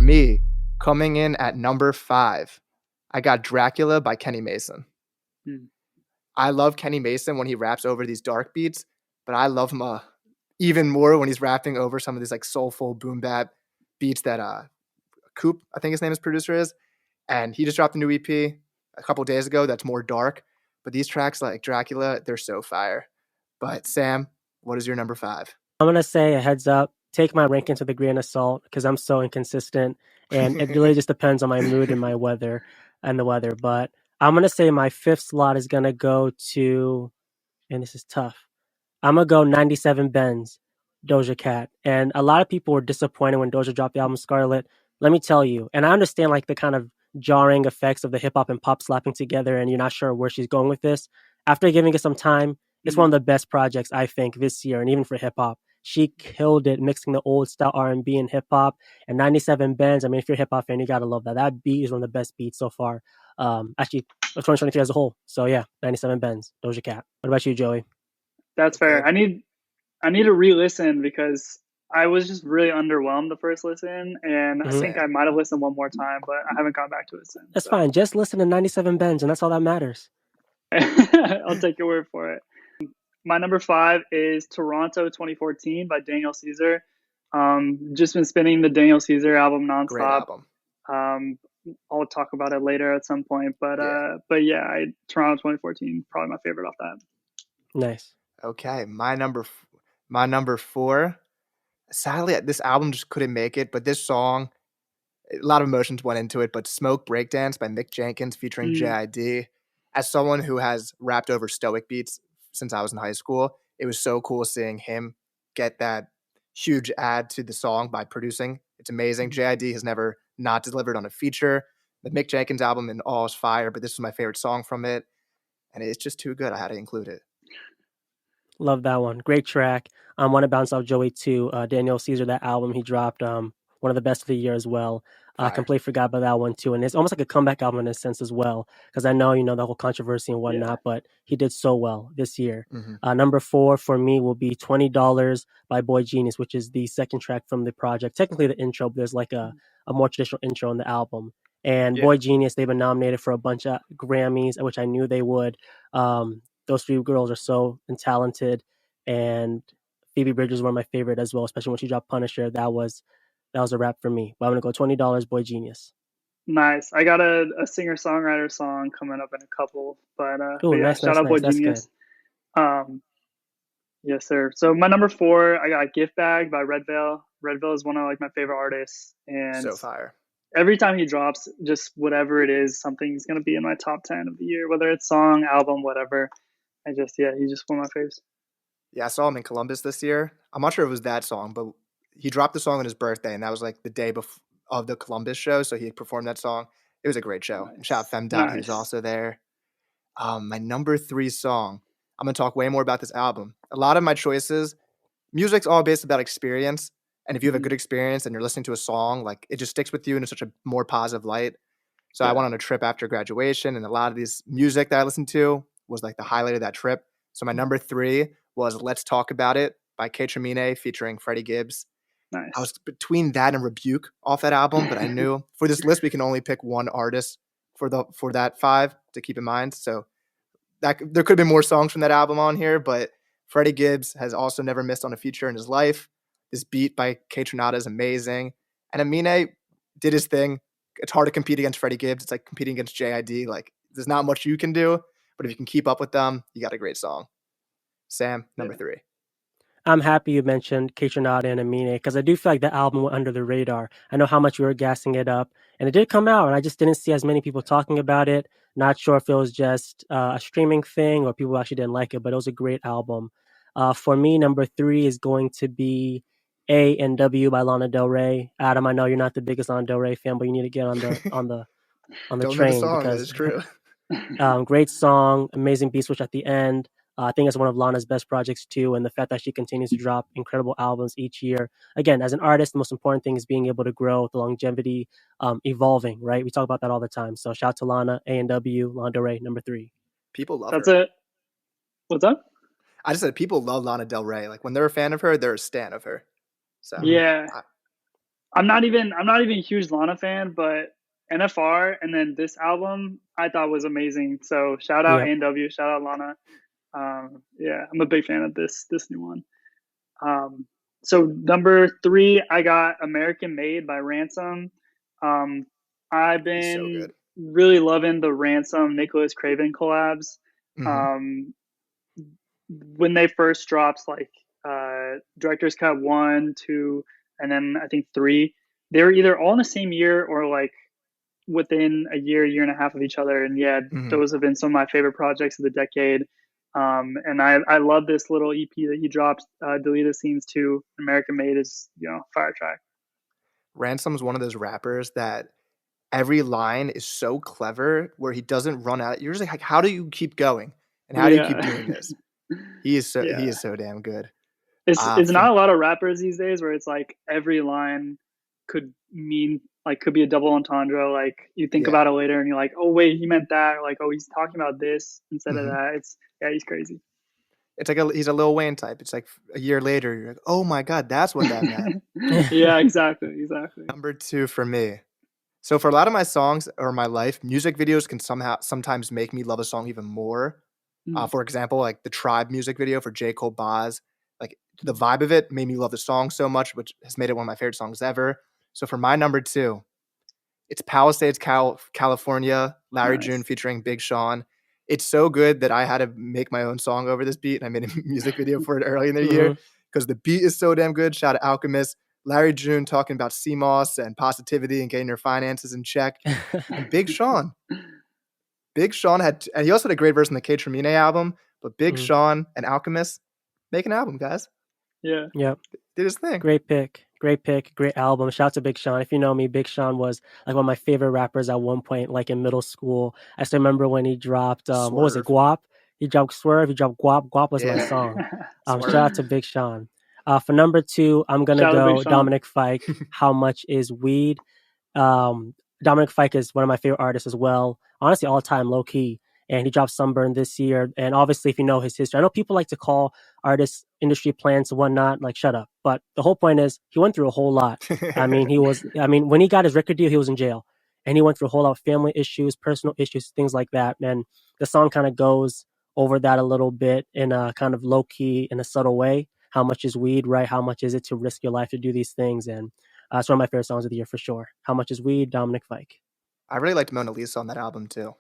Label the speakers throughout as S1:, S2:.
S1: me, coming in at number 5, I got Dracula by Kenny Mason.
S2: Hmm.
S1: I love Kenny Mason when he raps over these dark beats, but I love him even more when he's rapping over some of these like soulful boom bap beats that Coop, I think his name is producer is, and he just dropped a new EP a couple days ago that's more dark. But these tracks like Dracula, they're so fire. But Sam, what is your number 5?
S3: I'm gonna say a heads up. Take my rankings with a grain of salt because I'm so inconsistent, and it really just depends on my mood and my weather and the weather. But I'm gonna say my fifth slot is gonna go to, and this is tough. I'm gonna go 97 Benz, Doja Cat, and a lot of people were disappointed when Doja dropped the album Scarlet. Let me tell you, and I understand like the kind of jarring effects of the hip hop and pop slapping together, and you're not sure where she's going with this. After giving it some time, it's one of the best projects I think this year, and even for hip hop. She killed it, mixing the old style R&B and hip hop. And 97 Benz. I mean, if you're a hip hop fan, you gotta love that. That beat is one of the best beats so far. Actually, of 2023 as a whole. So yeah, 97 Benz, Doja Cat. What about you, Joey?
S2: That's fair. I need to re-listen because I was just really underwhelmed the first listen, and I think I might have listened one more time, but I haven't gone back to it since.
S3: That's fine. Just listen to 97 Benz, and that's all that matters.
S2: I'll take your word for it. My number 5 is Toronto 2014 by Daniel Caesar. Just been spinning the Daniel Caesar album nonstop.
S1: Great album.
S2: I'll talk about it later at some point, but yeah, Toronto 2014 probably my favorite off that.
S3: Nice.
S1: Okay, my number 4. Sadly, this album just couldn't make it, but this song, a lot of emotions went into it. But "Smoke Breakdance" by Mick Jenkins featuring JID. As someone who has rapped over stoic beats since I was in high school, it was so cool seeing him get that huge add to the song by producing. It's amazing. JID has never not delivered on a feature. The Mick Jenkins album in all is fire, but this was my favorite song from it, and it's just too good. I had to include it.
S3: Love that one. Great track. I want to bounce off Joey too. Daniel Caesar, that album he dropped, one of the best of the year as well. I completely forgot about that one too. And it's almost like a comeback album in a sense as well. Because I know, the whole controversy and whatnot, but he did so well this year. Number 4 for me will be $20 by Boy Genius, which is the second track from the project. Technically the intro, but there's like a more traditional intro on the album. And Boy Genius, they've been nominated for a bunch of Grammys, which I knew they would. Those 3 girls are so talented, and Phoebe Bridgers is one of my favorite as well, especially when she dropped Punisher. That was a wrap for me. But I'm gonna go $20, Boy Genius.
S2: Nice. I got a singer-songwriter song coming up in a couple, but
S3: nice,
S2: shout out Boy Genius. Yes, sir. So my number 4, I got Gift Bag by Redveil. Redveil is one of like my favorite artists, and
S1: so fire.
S2: Every time he drops, just whatever it is, something's gonna be in my top 10 of the year, whether it's song, album, whatever. He's just one of my faves.
S1: Yeah, I saw him in Columbus this year. I'm not sure it was that song, but he dropped the song on his birthday, and that was like the day of the Columbus show, so he performed that song. It was a great show. Nice. And shout out Femdot, he was also there. My number 3 song, I'm going to talk way more about this album. A lot of my choices, music's all based about experience, and if you have a good experience and you're listening to a song, like it just sticks with you in such a more positive light. So I went on a trip after graduation, and a lot of these music that I listened to was like the highlight of that trip. So my number 3 was "Let's Talk About It" by Kaytraminé featuring Freddie Gibbs.
S2: Nice.
S1: I was between that and "Rebuke" off that album, but I knew for this list we can only pick one artist for that 5 to keep in mind. So that there could have been more songs from that album on here, but Freddie Gibbs has also never missed on a feature in his life. This beat by Kaytranada is amazing, and Amine did his thing. It's hard to compete against Freddie Gibbs. It's like competing against JID. Like there's not much you can do, but if you can keep up with them, you got a great song. Sam, number 3.
S3: I'm happy you mentioned Kaytranada and Amine because I do feel like the album went under the radar. I know how much we were gassing it up, and it did come out, and I just didn't see as many people talking about it. Not sure if it was just a streaming thing or people actually didn't like it, but it was a great album. For me, number 3 is going to be A&W by Lana Del Rey. Adam, I know you're not the biggest Lana Del Rey fan, but you need to get on the train
S1: song,
S3: because
S1: it's true.
S3: Great song, amazing beat switch at the end. I think it's one of Lana's best projects too, and the fact that she continues to drop incredible albums each year. Again, as an artist, the most important thing is being able to grow, the longevity, evolving, right? We talk about that all the time. So shout out to Lana, A&W, Lana Del Rey, number 3.
S1: People love
S2: That's
S1: her.
S2: it. What's up?
S1: I just said people love Lana Del Rey. Like when they're a fan of her, they're a stan of her. So
S2: yeah. I'm not even a huge Lana fan, but NFR and then this album I thought was amazing. So shout out
S3: Yep.
S2: A&W, shout out Lana. Yeah, I'm a big fan of this new one. So number 3, I got American Made by Ransom. I've
S1: He's so
S2: been
S1: good.
S2: really loving the Ransom Nicholas Craven collabs.
S1: Mhm.
S2: When they first dropped, like Director's Cut 1, 2, and then I think 3, they were either all in the same year or like within a year and a half of each other. And yeah,
S1: Mhm.
S2: those have been some of my favorite projects of the decade. And I love this little EP that he dropped, Deleted Scenes 2, American Made is, fire track.
S1: Ransom's one of those rappers that every line is so clever where he doesn't run out. You're just like, how do you keep going? And how do you keep
S2: Yeah.
S1: doing this? He is
S2: Yeah.
S1: so damn good.
S2: It's
S1: For
S2: not a lot of rappers these days where it's like every line could mean like could be a double entendre. Like you think
S1: Yeah.
S2: about it later and you're like, oh wait, he meant that. Or like, oh, he's talking about this instead of
S1: Mhm.
S2: that. He's crazy.
S1: It's like he's a Lil Wayne type. It's like a year later, you're like, oh my God, that's what that meant.
S2: Yeah, exactly.
S1: Number 2 for me. So for a lot of my songs or my life, music videos can sometimes make me love a song even more.
S2: Mm.
S1: For example, like the Tribe music video for J. Cole Boz. Like the vibe of it made me love the song so much, which has made it one of my favorite songs ever. So for my number 2, it's Palisades, California, Larry
S2: Nice.
S1: June featuring Big Sean. It's so good that I had to make my own song over this beat, and I made a music video for it early in the year because the beat is so damn good. Shout out Alchemist. Larry June talking about CMOS and positivity and getting your finances in check. And Big Sean. Big Sean and he also had a great verse on the K Tremine album, but Big Sean and Alchemist make an album, guys.
S2: Yeah.
S3: Yep.
S1: Did his thing.
S3: Great pick. Great album. Shout out to Big Sean. If you know me, Big Sean was like one of my favorite rappers at one point, like in middle school. I still remember when he dropped, what was it, Guap? He dropped Swerve, he dropped Guap. Guap was my song. Shout out to Big Sean. For number 2, I'm going to go Dominic Fike, How Much Is Weed? Dominic Fike is one of my favorite artists as well. Honestly, all time, low key. And he dropped Sunburn this year. And obviously, if you know his history, I know people like to call artists industry plants and whatnot, like, shut up. But the whole point is he went through a whole lot. When he got his record deal, he was in jail. And he went through a whole lot of family issues, personal issues, things like that. And the song kind of goes over that a little bit in a kind of low key, in a subtle way. How much is weed, right? How much is it to risk your life to do these things? And it's one of my favorite songs of the year for sure. How Much Is Weed, Dominic Fike.
S1: I really liked Mona Lisa on that album too.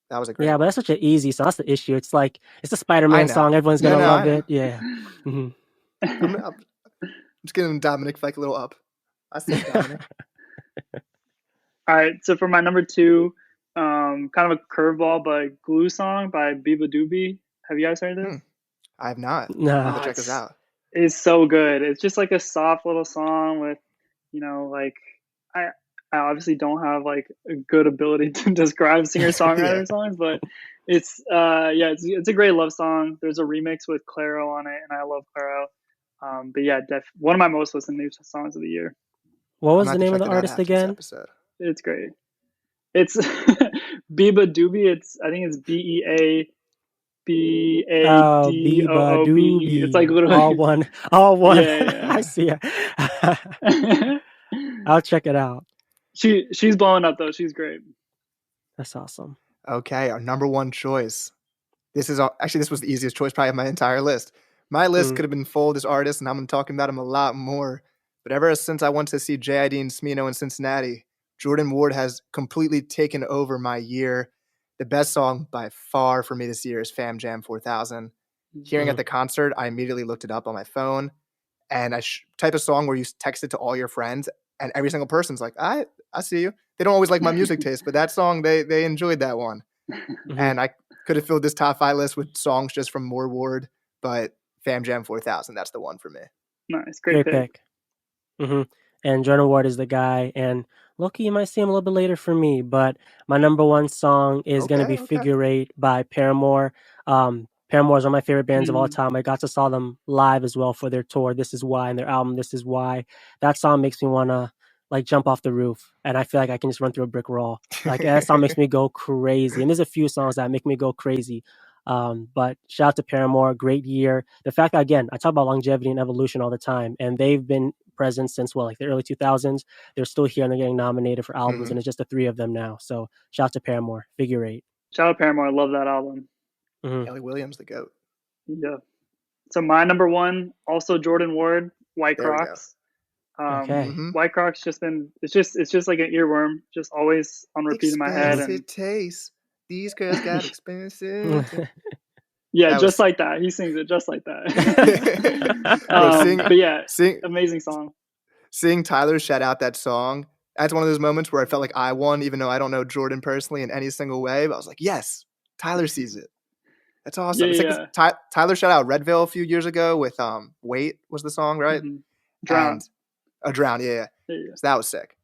S1: That was a great
S3: one. But that's such an easy song. That's the issue. It's like, it's a Spider-Man song. Everyone's going to love it. Yeah. Mm-hmm.
S1: I'm just giving Dominic Fike a little up. I see Dominic.
S2: All right. So for my number 2, kind of a curveball, but Glue Song by Biba Doobie. Have you guys heard this?
S1: I have not.
S3: No.
S1: I'll have to check this out.
S2: It's so good. It's just like a soft little song with, like I obviously don't have like a good ability to describe singer-songwriter songs, but it's a great love song. There's a remix with Clairo on it, and I love Clairo. But yeah, one of my most listened to songs of the year.
S3: What was the name of the artist again?
S2: It's great. It's Biba Doobie. I think it's BEABADOOBE. It's like literally
S3: all one.
S2: Yeah.
S3: I see it. I'll check it out.
S2: She's blowing up though. She's great.
S3: That's awesome.
S1: Okay, our number 1 choice. This was the easiest choice probably of my entire list. My list could have been full of this artist, and I'm talking about him a lot more. But ever since I went to see J.I.D. and Smino in Cincinnati, Jordan Ward has completely taken over my year. The best song by far for me this year is Fam Jam 4000. Hearing at the concert, I immediately looked it up on my phone, and I type a song where you text it to all your friends, and every single person's like, I see you. They don't always like my music taste, but that song, they enjoyed that one. And I could have filled this top 5 list with songs just from more Ward, but Fam Jam 4000, that's the one for me.
S2: Nice. Great pick.
S3: And Jordan Ward is the guy. And Loki, you might see him a little bit later for me, but my number 1 song is going to be Figure 8 by Paramore. Paramore is one of my favorite bands of all time. I got to saw them live as well for their tour, This Is Why, and their album, This Is Why. That song makes me want to like jump off the roof, and I feel like I can just run through a brick wall. Like that song makes me go crazy. And there's a few songs that make me go crazy. But shout out to Paramore, great year. The fact that, again, I talk about longevity and evolution all the time, and they've been presence since like the early 2000s. They're still here and they're getting nominated for albums, and it's just the three of them now. So shout out to Paramore, Figure Eight.
S2: Shout out Paramore. I love that album.
S1: Kelly Williams, the GOAT.
S2: Yeah. So my number one, also Jordan Ward, White
S1: There we go.
S2: Crocs.
S3: Okay.
S2: White Crocs it's just like an earworm, just always on repeat in my head.
S1: Expensive
S2: And
S1: taste. These girls got expensive.
S2: yeah,
S1: That
S2: just
S1: was-
S2: like that. He sings it just like that.
S1: Bro,
S2: but yeah,
S1: Seeing
S2: amazing song.
S1: Tyler shout out that song, that's one of those moments where I felt like I won, even though I don't know Jordan personally in any single way. But I was like, yes, Tyler sees it. That's awesome.
S2: Yeah,
S1: It's like Tyler shout out Redville a few years ago with Wait was the song, right?
S2: Mhm. Drown.
S1: And Drown, yeah.
S2: Yeah.
S1: So that was sick.